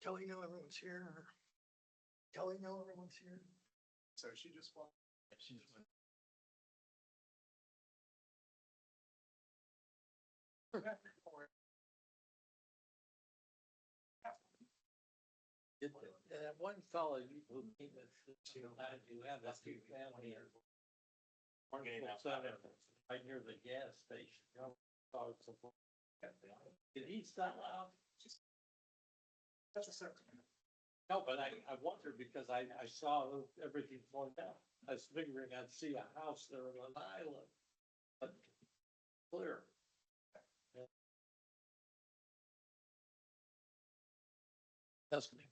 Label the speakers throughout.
Speaker 1: Kelly know everyone's here, or Kelly know everyone's here?
Speaker 2: So she just walked.
Speaker 3: That one fellow who came in, you have that two family here. Right near the gas station. Did he start out?
Speaker 2: That's a separate.
Speaker 3: No, but I wondered because I saw everything going down. I was figuring I'd see a house there on an island. But clear. That's me.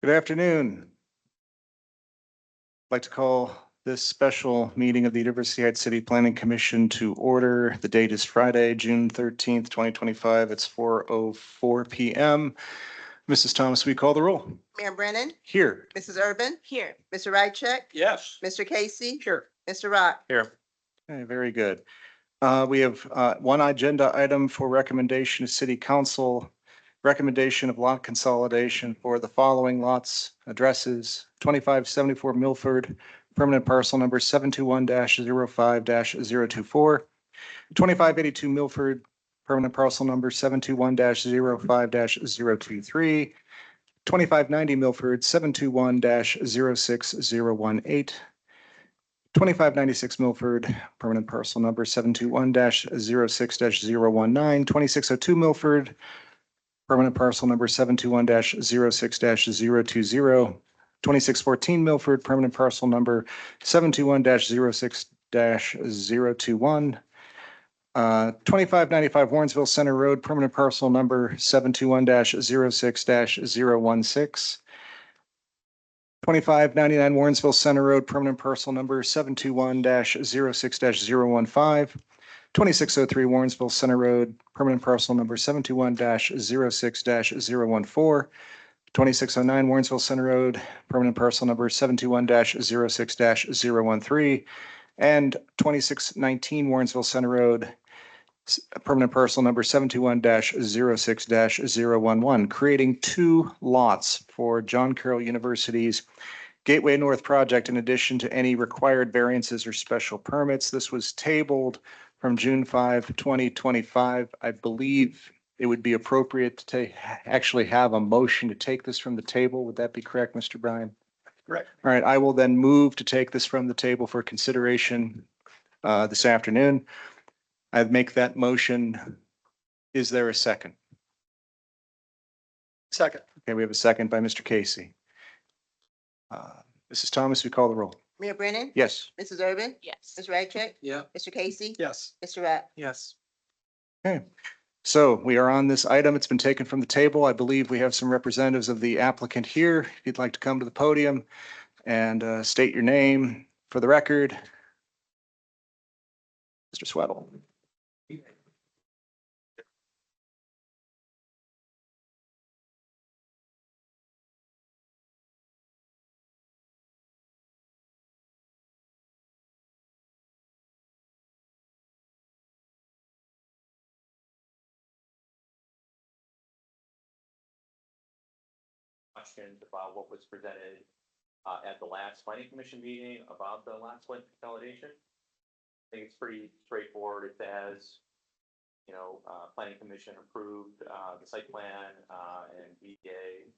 Speaker 4: Good afternoon. I'd like to call this special meeting of the University Heights City Planning Commission to order. The date is Friday, June 13th, 2025. It's 4:04 p.m. Mrs. Thomas, we call the roll.
Speaker 5: Mayor Brennan,
Speaker 4: Here.
Speaker 5: Mrs. Urban. Here. Mr. Rycheck,
Speaker 3: Yes.
Speaker 5: Mr. Casey,
Speaker 3: Sure.
Speaker 5: Mr. Rock.
Speaker 3: Here.
Speaker 4: Okay, very good. We have one agenda item for recommendation to City Council. Recommendation of lot consolidation for the following lots, addresses, 2574 Milford, permanent parcel number 721-05-024, 2582 Milford, permanent parcel number 721-05-023, 2590 Milford, 721-06018, 2596 Milford, permanent parcel number 721-06-019, 2602 Milford, permanent parcel number 721-06-020, 2614 Milford, permanent parcel number 721-06-021, 2595 Warrensville Center Road, permanent parcel number 721-06-016, 2599 Warrensville Center Road, permanent parcel number 721-06-015, 2603 Warrensville Center Road, permanent parcel number 721-06-014, 2609 Warrensville Center Road, permanent parcel number 721-06-013, and 2619 Warrensville Center Road, permanent parcel number 721-06-011, creating two lots for John Carroll University's Gateway North project in addition to any required variances or special permits. This was tabled from June 5, 2025. I believe it would be appropriate to actually have a motion to take this from the table. Would that be correct, Mr. Bryan?
Speaker 2: Correct.
Speaker 4: All right, I will then move to take this from the table for consideration this afternoon. I'd make that motion. Is there a second?
Speaker 2: Second.
Speaker 4: Okay, we have a second by Mr. Casey. Mrs. Thomas, we call the roll.
Speaker 5: Mayor Brennan.
Speaker 4: Yes.
Speaker 5: Mrs. Urban.
Speaker 6: Yes.
Speaker 5: Mr. Rycheck,
Speaker 3: Yeah.
Speaker 5: Mr. Casey,
Speaker 2: Yes.
Speaker 5: Mr. Rock.
Speaker 2: Yes.
Speaker 4: Okay. So we are on this item. It's been taken from the table. I believe we have some representatives of the applicant here. If you'd like to come to the podium and state your name for the record. Mr. Sweattle.
Speaker 7: Questions about what was presented at the last planning commission meeting about the lot split consolidation. I think it's pretty straightforward. It says, planning commission approved the site plan and BDA,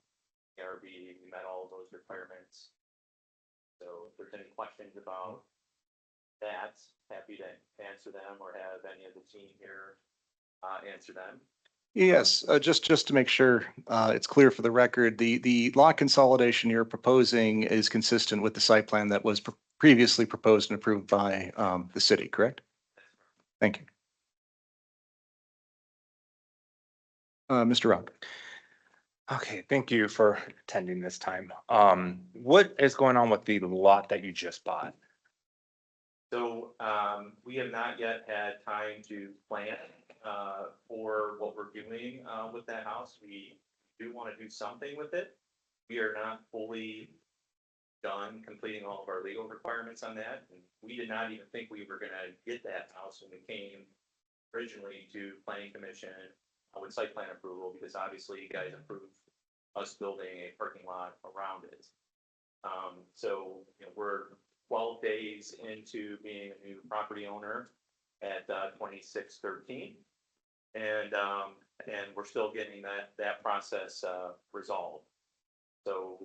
Speaker 7: ARB, we met all those requirements. So if there's any questions about that, happy to answer them or have any of the team here answer them.
Speaker 4: Yes, just to make sure it's clear for the record, the lot consolidation you're proposing is consistent with the site plan that was previously proposed and approved by the city, correct? Thank you. Mr. Rob.
Speaker 6: Okay, thank you for attending this time. What is going on with the lot that you just bought?
Speaker 7: So, we have not yet had time to plan, for what we're doing, with that house. We do want to do something with it. We are not fully done completing all of our legal requirements on that. And we did not even think we were gonna get that house when we came originally to planning commission with site plan approval, because obviously you guys approved us building a parking lot around it. So, you know, we're 12 days into being a new property owner at 2613. And we're still getting that process resolved. So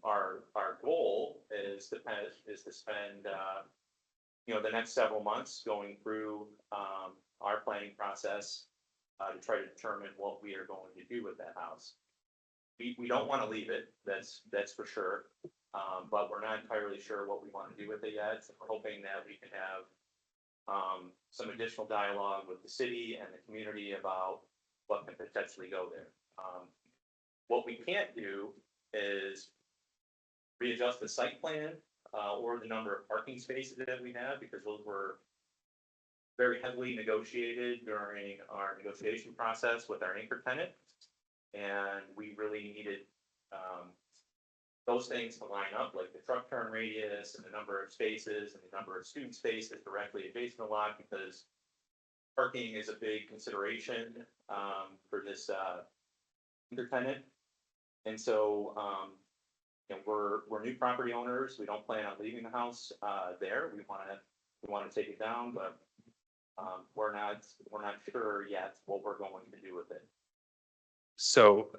Speaker 7: our goal is to spend you know, the next several months going through our planning process to try to determine what we are going to do with that house. We don't want to leave it, that's for sure. But we're not entirely sure what we want to do with it yet. So we're hoping that we can have some additional dialogue with the city and the community about what can potentially go there. What we can't do is readjust the site plan or the number of parking spaces that we have, because those were very heavily negotiated during our negotiation process with our anchor tenant. And we really needed those things to line up, like the truck turn radius and the number of spaces and the number of student spaces directly adjacent to the lot, because parking is a big consideration for this anchor tenant. And so, you know, we're new property owners. We don't plan on leaving the house there. We want to take it down, but we're not sure yet what we're going to do with it.
Speaker 6: So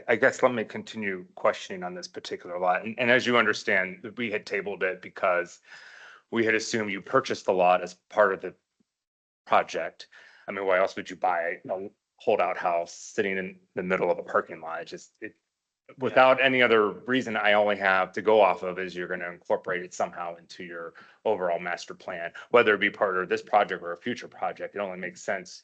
Speaker 6: I guess let me continue questioning on this particular lot. And as you understand, we had tabled it because we had assumed you purchased the lot as part of the project. I mean, why else would you buy a holdout house sitting in the middle of a parking lot? Without any other reason I only have to go off of is you're going to incorporate it somehow into your overall master plan, whether it be part of this project or a future project. It only makes sense,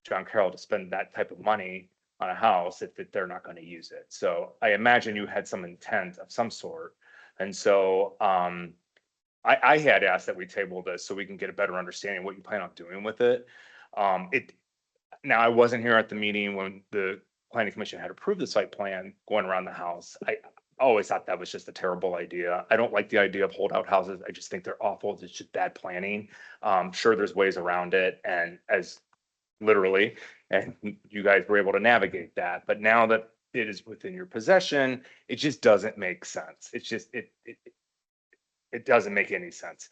Speaker 6: John Carroll, to spend that type of money on a house if they're not going to use it. So I imagine you had some intent of some sort. And so I had asked that we table this so we can get a better understanding of what you plan on doing with it. Now, I wasn't here at the meeting when the planning commission had approved the site plan going around the house. I always thought that was just a terrible idea. I don't like the idea of holdout houses. I just think they're awful. It's just bad planning. Sure, there's ways around it, and as literally, and you guys were able to navigate that. But now that it is within your possession, it just doesn't make sense. It's just it doesn't make any sense.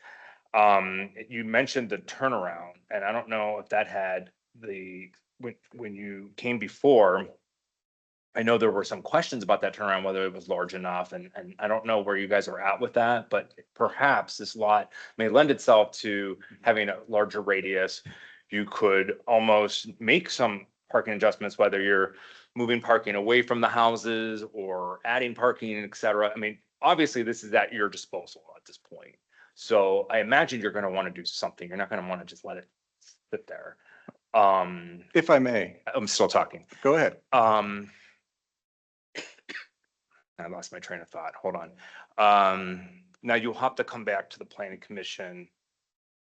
Speaker 6: You mentioned the turnaround, and I don't know if that had when you came before. I know there were some questions about that turnaround, whether it was large enough, and I don't know where you guys are at with that, but perhaps this lot may lend itself to having a larger radius. You could almost make some parking adjustments, whether you're moving parking away from the houses or adding parking, et cetera. I mean, obviously this is at your disposal at this point. So I imagine you're going to want to do something. You're not going to want to just let it sit there.
Speaker 4: If I may,
Speaker 6: I'm still talking.
Speaker 4: go ahead.
Speaker 6: I lost my train of thought. Hold on. Now you'll have to come back to the planning commission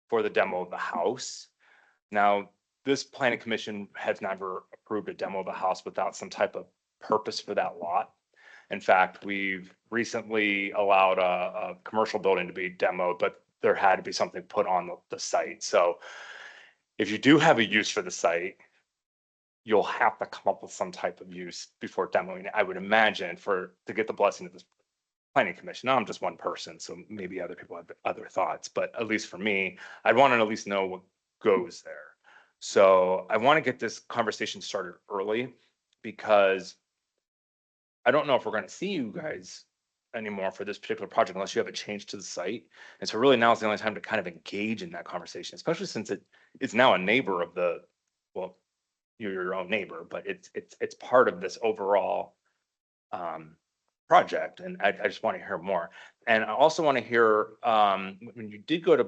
Speaker 6: for the demo of the house. Now, this planning commission has never approved a demo of the house without some type of purpose for that lot. In fact, we've recently allowed a commercial building to be demoed, but there had to be something put on the site. So if you do have a use for the site, you'll have to come up with some type of use before demoing it, I would imagine, to get the blessing of this planning commission. Now, I'm just one person, so maybe other people have other thoughts, but at least for me, I'd want to at least know what goes there. So I want to get this conversation started early, because I don't know if we're going to see you guys anymore for this particular project unless you have a change to the site. And so really now is the only time to kind of engage in that conversation, especially since it's now a neighbor of well, you're your own neighbor, but it's part of this overall project, and I just want to hear more. And I also want to hear, when you did go to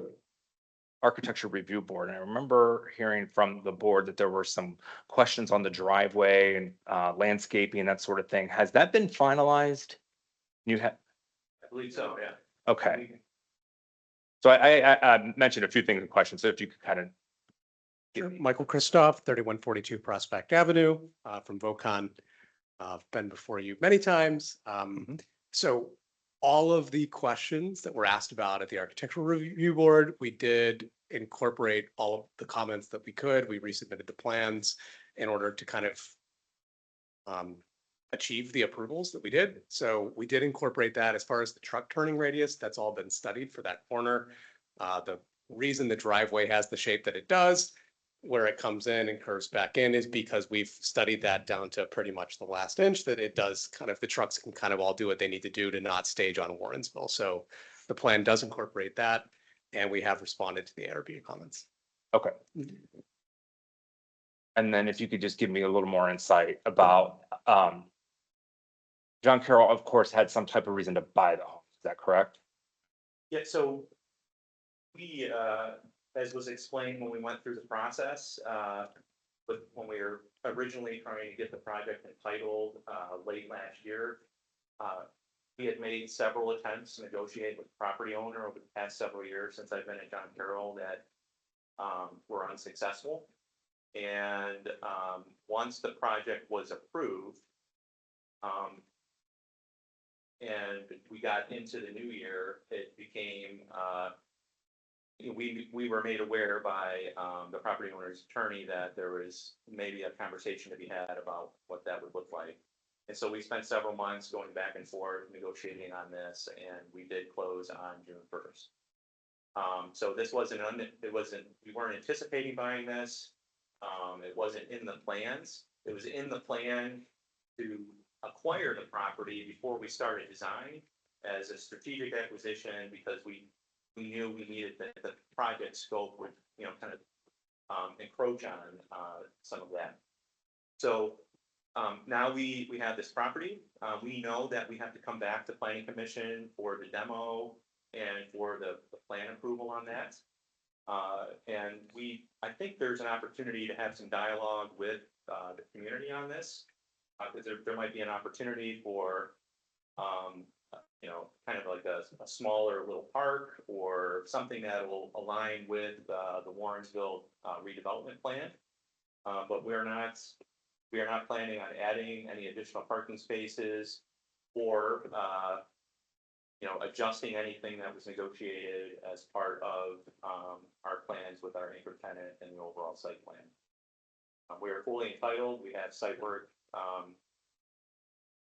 Speaker 6: Architecture Review Board, and I remember hearing from the board that there were some questions on the driveway and landscaping and that sort of thing. Has that been finalized? You have,
Speaker 7: I believe so, yeah.
Speaker 6: okay. So I mentioned a few things in questions, so if you could kind of.
Speaker 8: Sure. Michael Christoph, 3142 Prospect Avenue, from Vocon. I've been before you many times. So all of the questions that were asked about at the Architectural Review Board, we did incorporate all of the comments that we could. We resubmitted the plans in order to kind of achieve the approvals that we did. So we did incorporate that. As far as the truck turning radius, that's all been studied for that corner. The reason the driveway has the shape that it does, where it comes in and curves back in, is because we've studied that down to pretty much the last inch, that it does kind of, the trucks can kind of all do what they need to do to not stage on Warrensville. So the plan does incorporate that, and we have responded to the ARB comments.
Speaker 6: Okay. And then if you could just give me a little more insight about, John Carroll, of course, had some type of reason to buy the home. Is that correct?
Speaker 7: Yeah, so we, as was explained when we went through the process, when we were originally trying to get the project entitled, late last year, we had made several attempts to negotiate with the property owner over the past several years since I've been at John Carroll that, were unsuccessful. And, once the project was approved, and we got into the new year, it became, we were made aware by the property owner's attorney that there was maybe a conversation to be had about what that would look like. And so we spent several months going back and forth negotiating on this, and we did close on June 1st. So this wasn't, we weren't anticipating buying this. It wasn't in the plans. It was in the plan to acquire the property before we started design as a strategic acquisition, because we knew we needed the project scope would, kind of encroach on some of that. So now we have this property. We know that we have to come back to Planning Commission for the demo and for the plan approval on that. And I think there's an opportunity to have some dialogue with the community on this, because there might be an opportunity for kind of like a smaller little park or something that will align with the Warrensville redevelopment plan. But we are not planning on adding any additional parking spaces or adjusting anything that was negotiated as part of our plans with our anchor tenant and the overall site plan. We are fully entitled. We have site work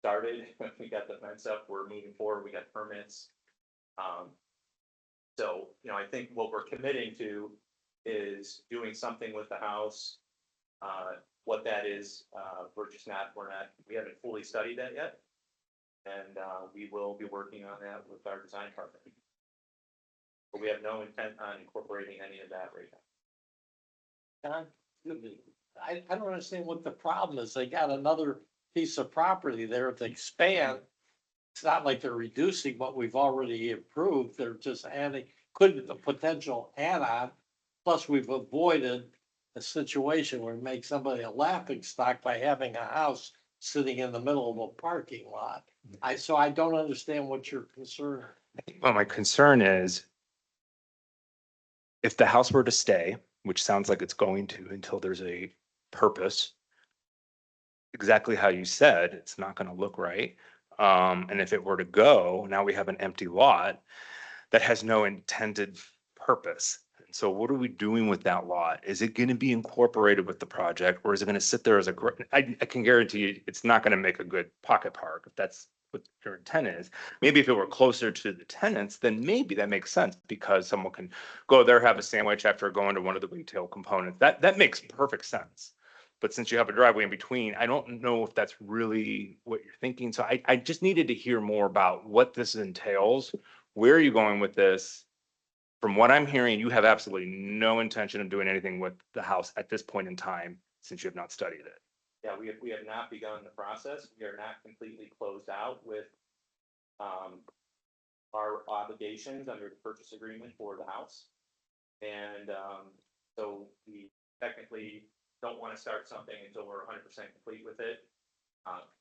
Speaker 7: started. We got the fence up. We're moving forward. We got permits. So, I think what we're committing to is doing something with the house. What that is, we haven't fully studied that yet. And we will be working on that with our design partner. But we have no intent on incorporating any of that right now.
Speaker 3: John, I don't understand what the problem is. They got another piece of property there to expand. It's not like they're reducing what we've already approved. They're just adding, could the potential add-on. Plus, we've avoided a situation where we make somebody a laughing stock by having a house sitting in the middle of a parking lot. So I don't understand what your concern.
Speaker 6: Well, my concern is if the house were to stay, which sounds like it's going to until there's a purpose, exactly how you said, it's not going to look right. And if it were to go, now we have an empty lot that has no intended purpose. So what are we doing with that lot? Is it going to be incorporated with the project, or is it going to sit there as I can guarantee you it's not going to make a good pocket park if that's what your intent is. Maybe if it were closer to the tenants, then maybe that makes sense because someone can go there, have a sandwich after going to one of the retail components. That makes perfect sense. But since you have a driveway in between, I don't know if that's really what you're thinking. So I just needed to hear more about what this entails. Where are you going with this? From what I'm hearing, you have absolutely no intention of doing anything with the house at this point in time. since you have not studied it.
Speaker 7: Yeah, we have not begun the process. We are not completely closed out with our obligations under the purchase agreement for the house. And so we technically don't want to start something until we're 100% complete with it.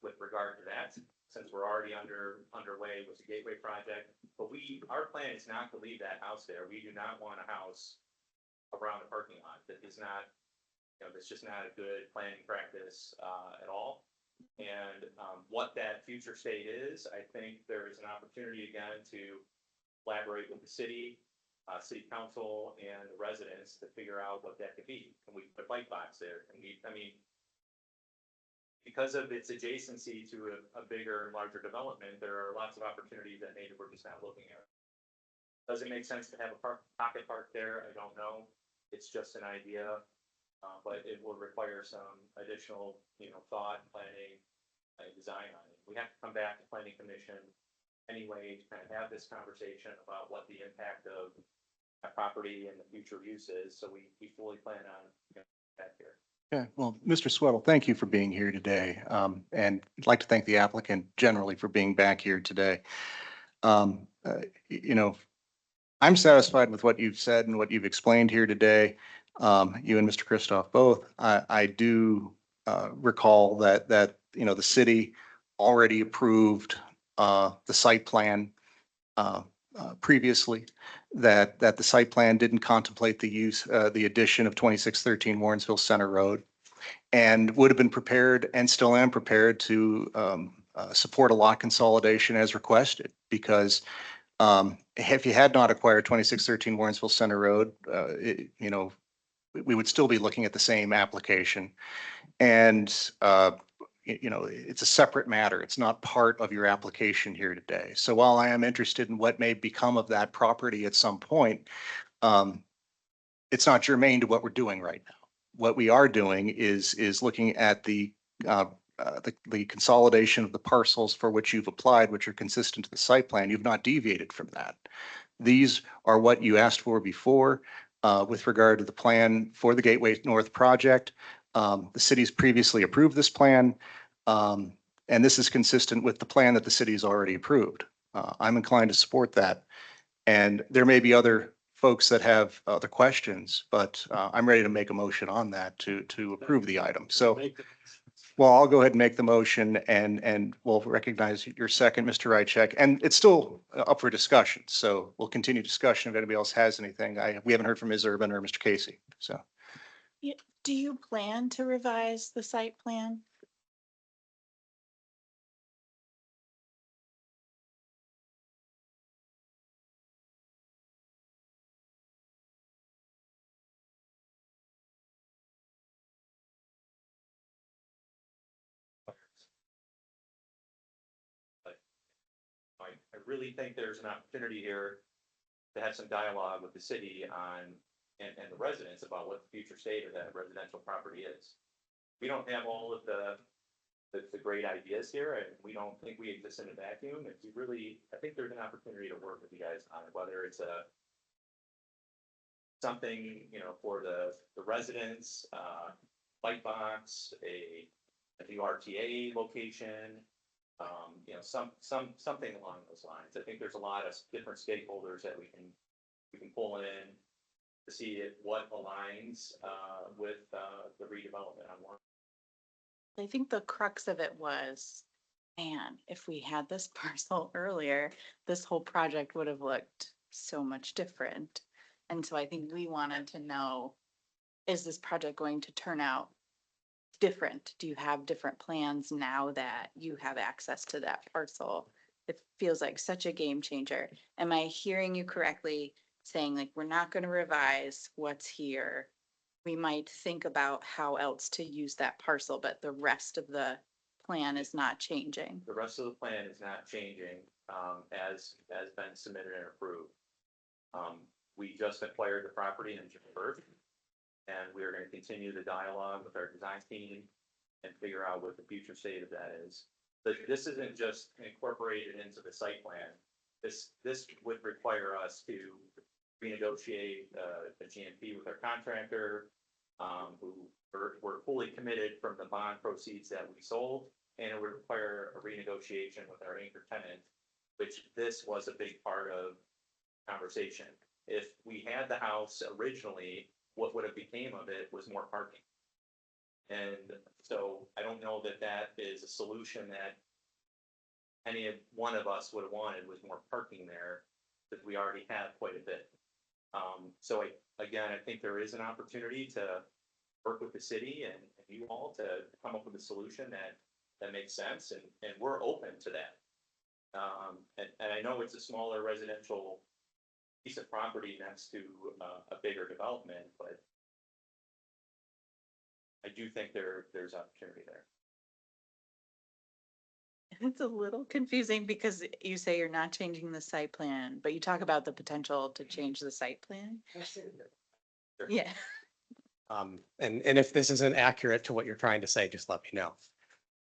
Speaker 7: With regard to that, since we're already underway with the Gateway project, but our plan is not to leave that house there. We do not want a house around a parking lot. That is not, that's just not a good planning practice at all. And what that future state is, I think there is an opportunity again to collaborate with the city council and the residents to figure out what that could be. Can we put a bike box there? Because of its adjacency to a bigger and larger development, there are lots of opportunities that maybe we're just not looking at. Does it make sense to have a pocket park there? I don't know. It's just an idea, but it will require some additional, thought, planning, and design on it. We have to come back to planning commission anyway to kind of have this conversation about what the impact of a property and the future use is. So we fully plan on back here.
Speaker 4: Yeah, well, Mr. Sweattle, thank you for being here today. And I'd like to thank the applicant generally for being back here today. You know, I'm satisfied with what you've said and what you've explained here today. You and Mr. Christoph both. I do recall that the city already approved the site plan previously, that the site plan didn't contemplate the addition of 2613 Warrensville Center Road, and would have been prepared and still am prepared to support a lot consolidation as requested, because if you had not acquired 2613 Warrensville Center Road, we would still be looking at the same application. And it's a separate matter. It's not part of your application here today. So while I am interested in what may become of that property at some point, it's not germane to what we're doing right now. What we are doing is looking at the consolidation of the parcels for which you've applied, which are consistent to the site plan. You've not deviated from that. These are what you asked for before with regard to the plan for the Gateway North project. The city's previously approved this plan, and this is consistent with the plan that the city's already approved. I'm inclined to support that. And there may be other folks that have other questions, but I'm ready to make a motion on that to approve the item. So, well, I'll go ahead and make the motion, and we'll recognize your second, Mr. Rychek. And it's still up for discussion, so we'll continue discussion if anybody else has anything. We haven't heard from Ms. Urban or Mr. Casey, so.
Speaker 9: Do you plan to revise the site plan?
Speaker 7: I really think there's an opportunity here to have some dialogue with the city and the residents about what the future state of that residential property is. We don't have all of the great ideas here, and we don't think we exist in a vacuum. I think there's an opportunity to work with you guys on it, whether it's something, for the residents, light box, a new RTA location, something along those lines. I think there's a lot of different stakeholders that we can pull in to see what aligns with the redevelopment on one.
Speaker 9: I think the crux of it was, man, if we had this parcel earlier, this whole project would have looked so much different. And so I think we wanted to know, is this project going to turn out different? Do you have different plans now that you have access to that parcel? It feels like such a game changer. Am I hearing you correctly saying, like, we're not going to revise what's here? We might think about how else to use that parcel, but the rest of the plan is not changing.
Speaker 7: The rest of the plan is not changing as been submitted and approved. We just acquired the property in June 1st, and we're going to continue the dialogue with our design team and figure out what the future state of that is. But this isn't just incorporated into the site plan. This would require us to renegotiate the GMP with our contractor, who were fully committed from the bond proceeds that we sold. And it would require a renegotiation with our anchor tenant, which this was a big part of conversation. If we had the house originally, what would have became of it was more parking. And so I don't know that that is a solution that any one of us would have wanted, was more parking there, because we already have quite a bit. So I think there is an opportunity to work with the city and you all to come up with a solution that makes sense, and we're open to that. And I know it's a smaller residential piece of property next to a bigger development, but I do think there's opportunity there.
Speaker 9: It's a little confusing because you say you're not changing the site plan, but you talk about the potential to change the site plan. Yeah.
Speaker 8: And if this isn't accurate to what you're trying to say, just let me know.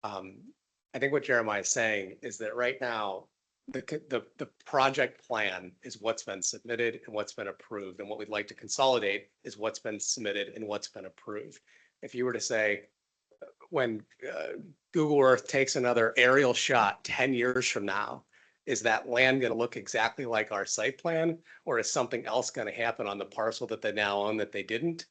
Speaker 8: I think what Jeremiah is saying is that right now, the project plan is what's been submitted and what's been approved. And what we'd like to consolidate is what's been submitted and what's been approved. If you were to say, when Google Earth takes another aerial shot 10 years from now, is that land going to look exactly like our site plan? Or is something else going to happen on the parcel that they now own that they didn't?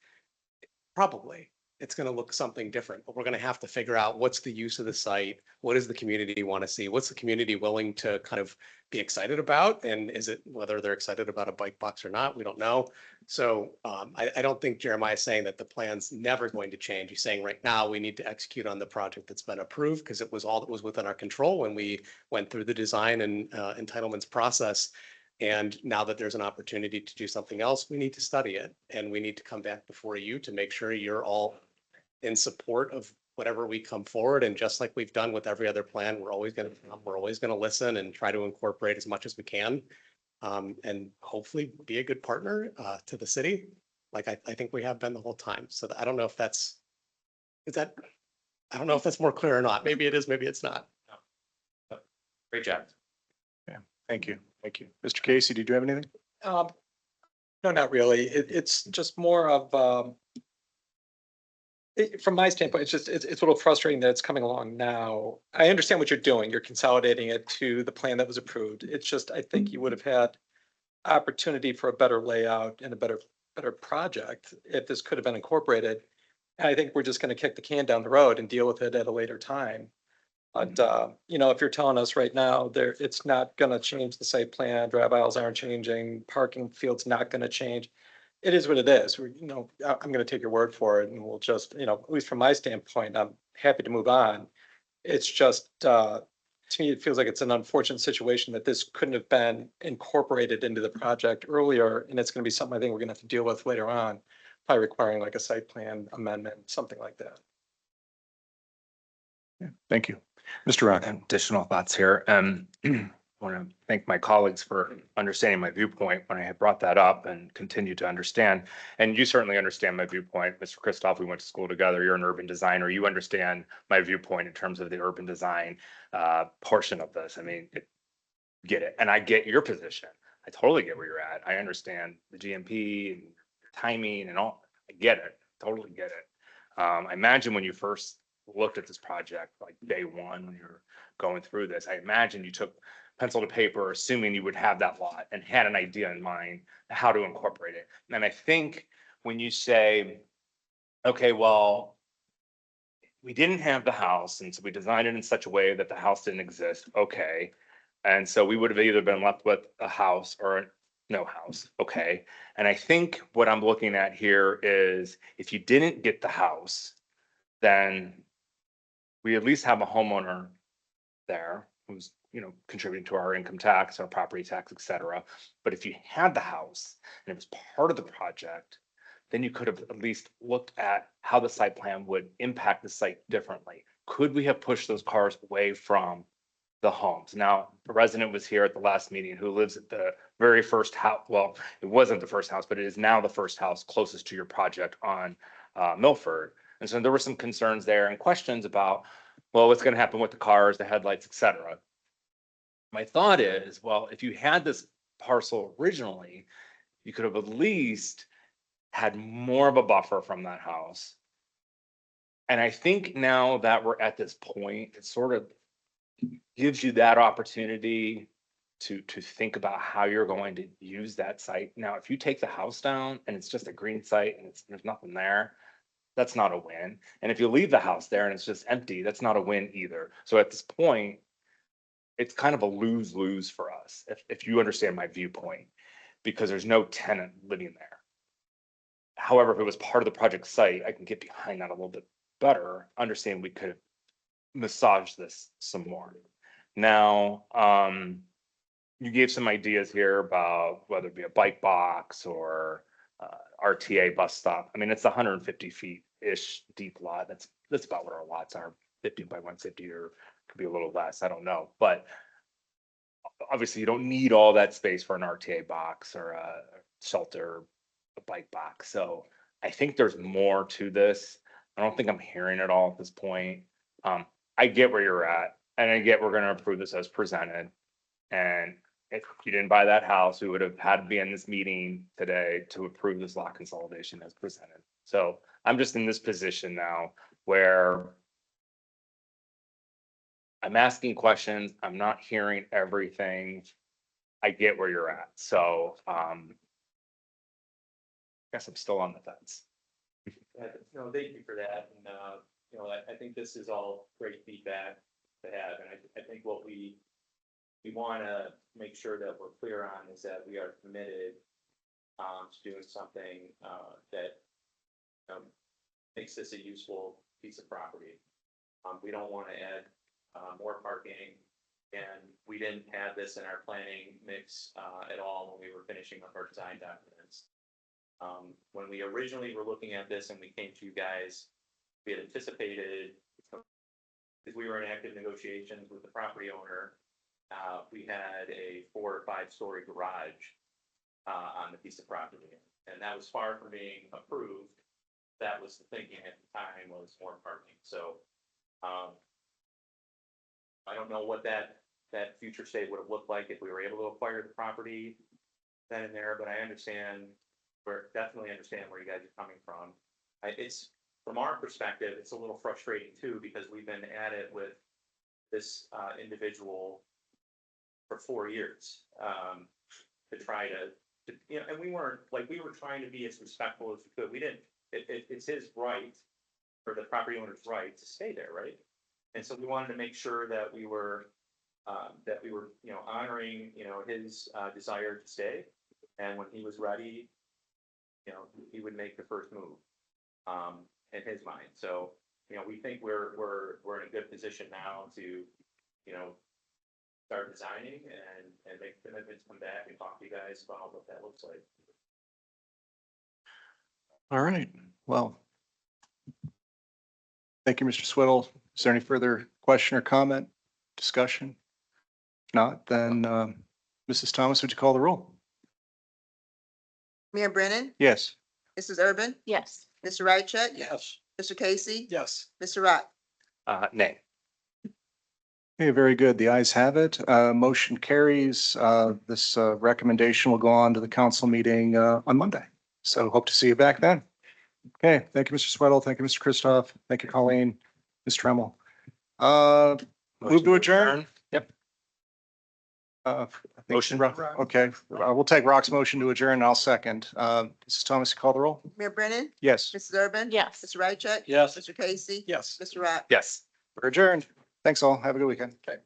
Speaker 8: Probably. It's going to look something different, but we're going to have to figure out what's the use of the site. What does the community want to see? What's the community willing to kind of be excited about? And is it whether they're excited about a bike box or not? We don't know. So I don't think Jeremiah is saying that the plan's never going to change. He's saying right now we need to execute on the project that's been approved because it was all that was within our control when we went through the design and entitlements process. And now that there's an opportunity to do something else, we need to study it and we need to come back before you to make sure you're all in support of whatever we come forward. And just like we've done with every other plan, we're always going to listen and try to incorporate as much as we can. And hopefully be a good partner to the city. Like I think we have been the whole time. So I don't know if I don't know if that's more clear or not. Maybe it is, maybe it's not.
Speaker 7: Great job.
Speaker 4: Thank you. Thank you. Mr. Casey, did you have anything?
Speaker 10: No, not really. It's just more of, from my standpoint, it's a little frustrating that it's coming along now. I understand what you're doing. You're consolidating it to the plan that was approved. It's just, I think you would have had opportunity for a better layout and a better project if this could have been incorporated. And I think we're just going to kick the can down the road and deal with it at a later time. But, if you're telling us right now it's not going to change the site plan, drive aisles aren't changing, parking field's not going to change. It is what it is. I'm going to take your word for it and we'll just, at least from my standpoint, I'm happy to move on. It's just, to me, it feels like it's an unfortunate situation that this couldn't have been incorporated into the project earlier. And it's going to be something I think we're going to have to deal with later on, probably requiring like a site plan amendment, something like that.
Speaker 4: Yeah, thank you. Mr. Rock.
Speaker 6: Additional thoughts here. I want to thank my colleagues for understanding my viewpoint when I had brought that up and continue to understand. And you certainly understand my viewpoint. Mr. Christoph, we went to school together. You're an urban designer. You understand my viewpoint in terms of the urban design portion of this. I mean, get it. And I get your position. I totally get where you're at. I understand the GMP and timing and all. I get it. Totally get it. I imagine when you first looked at this project, like day one, when you're going through this, I imagine you took pencil to paper, assuming you would have that lot and had an idea in mind how to incorporate it. And I think when you say, okay, well, we didn't have the house, and so we designed it in such a way that the house didn't exist. Okay. And so we would have either been left with a house or no house. Okay. And I think what I'm looking at here is if you didn't get the house, then we at least have a homeowner there who's contributing to our income tax, our property tax, et cetera. But if you had the house and it was part of the project, then you could have at least looked at how the site plan would impact the site differently. Could we have pushed those cars away from the homes? Now, the resident was here at the last meeting who lives at the very first house. Well, it wasn't the first house, but it is now the first house closest to your project on Milford. And so there were some concerns there and questions about, well, what's going to happen with the cars, the headlights, et cetera. My thought is, well, if you had this parcel originally, you could have at least had more of a buffer from that house. And I think now that we're at this point, it sort of gives you that opportunity to think about how you're going to use that site. Now, if you take the house down and it's just a green site and there's nothing there, that's not a win. And if you leave the house there and it's just empty, that's not a win either. So at this point, it's kind of a lose-lose for us, if you understand my viewpoint, because there's no tenant living there. However, if it was part of the project site, I can get behind that a little bit better, understand we could massage this some more. Now, you gave some ideas here about whether it be a bike box or RTA bus stop. I mean, it's 150 feet-ish deep lot. That's about what our lots are, 50 by 150, or could be a little less, I don't know. But obviously you don't need all that space for an RTA box or a shelter, a bike box. So I think there's more to this. I don't think I'm hearing it all at this point. I get where you're at, and I get we're gonna approve this as presented. And if you didn't buy that house, we would have had to be in this meeting today to approve this lot consolidation as presented. So I'm just in this position now where I'm asking questions. I'm not hearing everything. I get where you're at. So, guess I'm still on the fence.
Speaker 7: No, thank you for that. And, I think this is all great feedback to have. And I think what we want to make sure that we're clear on is that we are committed to doing something that makes this a useful piece of property. We don't want to add more parking, and we didn't have this in our planning mix at all when we were finishing up our design documents. When we originally were looking at this and we came to you guys, we had anticipated, because we were in active negotiations with the property owner, we had a 4 or 5 story garage on the piece of property, and that was far from being approved. That was the thinking at the time, was more parking. So I don't know what that future state would have looked like if we were able to acquire the property then and there, but I definitely understand where you guys are coming from. It's, from our perspective, it's a little frustrating too, because we've been at it with this individual for 4 years to try to, and we were trying to be as respectful as we could. We didn't, it's his right, or the property owner's right to stay there, right? And so we wanted to make sure that we were, honoring, his desire to stay. And when he was ready, he would make the first move, in his mind. So, we think we're in a good position now to, start designing and make commitments, come back and talk to you guys about what that looks like.
Speaker 4: All right, well. Thank you, Mr. Swittle. Is there any further question or comment, discussion? If not, then Mrs. Thomas, would you call the roll?
Speaker 5: Mayor Brennan,
Speaker 4: Yes.
Speaker 5: Mrs. Urban,
Speaker 9: Yes.
Speaker 5: Mr. Rycheck,
Speaker 3: Yes.
Speaker 5: Mr. Casey,
Speaker 2: Yes.
Speaker 5: Mr. Rock.
Speaker 6: Nay.
Speaker 4: Okay, very good. The ayes have it. Motion carries. This recommendation will go on to the council meeting on Monday. So hope to see you back then. Okay, thank you, Mr. Swettle. Thank you, Mr. Christoph. Thank you, Colleen, Ms. Tremmel. Move to adjourn.
Speaker 6: Yep.
Speaker 4: I think-
Speaker 6: Motion.
Speaker 4: Okay, we'll take Rock's motion to adjourn and I'll second. Mrs. Thomas, you call the roll?
Speaker 5: Mayor Brennan,
Speaker 4: Yes,
Speaker 5: Mrs. Urban.
Speaker 9: Yes.
Speaker 5: Mr. Rycheck.
Speaker 3: Yes.
Speaker 5: Mr. Casey.
Speaker 2: Yes.
Speaker 5: Mr. Rock.
Speaker 6: Yes.
Speaker 4: we're adjourned. Thanks all. Have a good weekend.
Speaker 2: Okay.